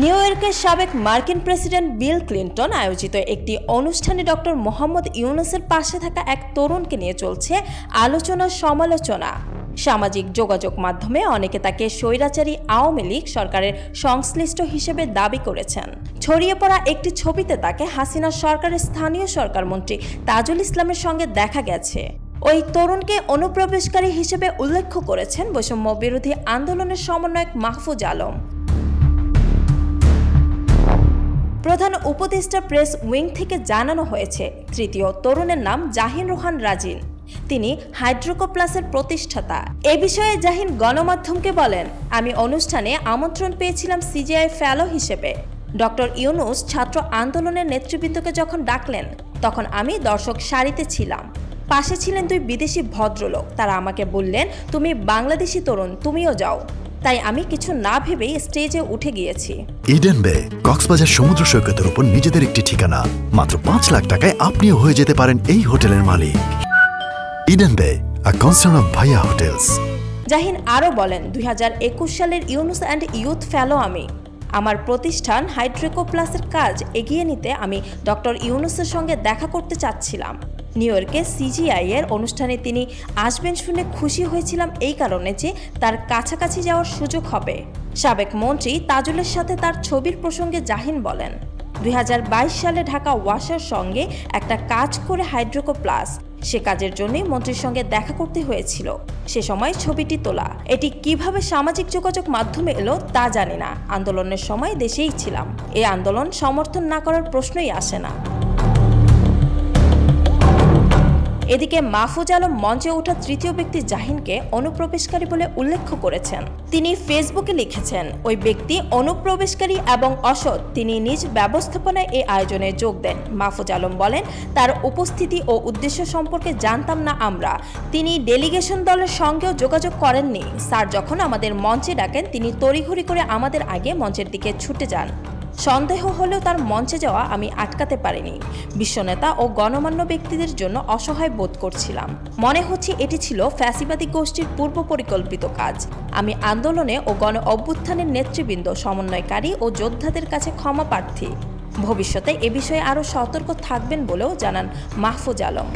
New ইয়র্কের সাবেক মার্কিন প্রেসিডেন্ট বিল ক্লিন্টন আয়োজিত একটি অনুষ্ঠানে ডক্টর মোহাম্মদ ইউনূসের পাশে থাকা এক তরুণকে নিয়ে চলছে আলোচনা সমালোচনা। সামাজিক যোগাযোগ মাধ্যমে অনেকে তাকে স্বৈরাচারী আওয়ামী লীগ সরকারের সংশ্লিষ্ট হিসেবে দাবি করেছেন। ছড়িয়ে পড়া একটি ছবিতে তাকে হাসিনা সরকারের স্থানীয় সরকার মন্ত্রী তাজুল ইসলামের সঙ্গে দেখা গেছে। ওই তরুণকে অনুপ্রবেশকারী হিসেবে উল্লেখ করেছেন বৈষম্য বিরোধী আন্দোলনের সমন্বয়ক মাহফুজ আলম। প্রধান উপদেষ্টা প্রেস উইং থেকে জানানো হয়েছে, তৃতীয় তরুণের নাম জাহিন রোহান রাজিন। তিনি হাইড্রোকো প্লাসের প্রতিষ্ঠাতা। এ বিষয়ে জাহিন গণমাধ্যমকে বলেন, আমি অনুষ্ঠানে আমন্ত্রণ পেয়েছিলাম সিজিআই ফেলো হিসেবে। ডক্টর ইউনূস ছাত্র আন্দোলনের নেতৃবৃন্দকে যখন ডাকলেন তখন আমি দর্শক সারিতে ছিলাম। পাশে ছিলেন দুই বিদেশি ভদ্রলোক। তারা আমাকে বললেন, তুমি বাংলাদেশি তরুণ, তুমিও যাও। তাই আমি কিছু না ভেবেই স্টেজে উঠে গিয়েছি। ইডেন বে কক্সবাজার সমুদ্র সৈকতের উপর নিজেদের একটি ঠিকানা। মাত্র ৫ লাখ টাকায় আপনিও হয়ে যেতে পারেন এই হোটেলের মালিক। ইডেন বে, আ কনসার্ন অফ ভাইয়া হোটেলস। জাহিন আরও বলেন, ২০২১ সালের ইউনূস অ্যান্ড ইউথ ফেলো আমি। আমার প্রতিষ্ঠান হাইড্রোকো প্লাসের কাজ এগিয়ে নিতে আমি ডক্টর ইউনূসের সঙ্গে দেখা করতে চাচ্ছিলাম। নিউ ইয়র্কে সিজিআই এর অনুষ্ঠানে তিনি আসবেন শুনে খুশি হয়েছিলাম এই কারণে যে তার কাছাকাছি যাওয়ার সুযোগ হবে। সাবেক মন্ত্রী তাজুলের সাথে তার ছবির প্রসঙ্গে জাহিন বলেন, ২০২২ সালে ঢাকা ওয়াসার সঙ্গে একটা কাজ করে হাইড্রোকো প্লাস, সে কাজের জন্যই মন্ত্রীর সঙ্গে দেখা করতে হয়েছিল। সে সময় ছবিটি তোলা। এটি কিভাবে সামাজিক যোগাযোগ মাধ্যমে এলো তা জানি না। আন্দোলনের সময় দেশেই ছিলাম। এই আন্দোলন সমর্থন না করার প্রশ্নই আসে না। এদিকে মাহফুজ আলম মঞ্চে ওঠা তৃতীয় ব্যক্তি জাহিনকে অনুপ্রবেশকারী বলে উল্লেখ করেছেন। তিনি ফেসবুকে লিখেছেন, ওই ব্যক্তি অনুপ্রবেশকারী এবং অসৎ। তিনি নিজ ব্যবস্থাপনায় এই আয়োজনে যোগ দেন। মাহফুজ আলম বলেন, তার উপস্থিতি ও উদ্দেশ্য সম্পর্কে জানতাম না আমরা। তিনি ডেলিগেশন দলের সঙ্গেও যোগাযোগ করেননি। স্যার যখন আমাদের মঞ্চে ডাকেন তিনি তড়িঘড়ি করে আমাদের আগে মঞ্চের দিকে ছুটে যান। সন্দেহ হলেও তার মঞ্চে যাওয়া আমি আটকাতে পারিনি। বিশ্বনেতা ও গণমান্য ব্যক্তিদের জন্য অসহায় বোধ করছিলাম। মনে হচ্ছে এটি ছিল ফ্যাসিবাদী গোষ্ঠীর পূর্ব পরিকল্পিত কাজ। আমি আন্দোলনে ও গণ অভ্যুত্থানের নেতৃবৃন্দ, সমন্বয়কারী ও যোদ্ধাদের কাছে ক্ষমা প্রার্থী। ভবিষ্যতে এ বিষয়ে আরও সতর্ক থাকবেন বলেও জানান মাহফুজ আলম।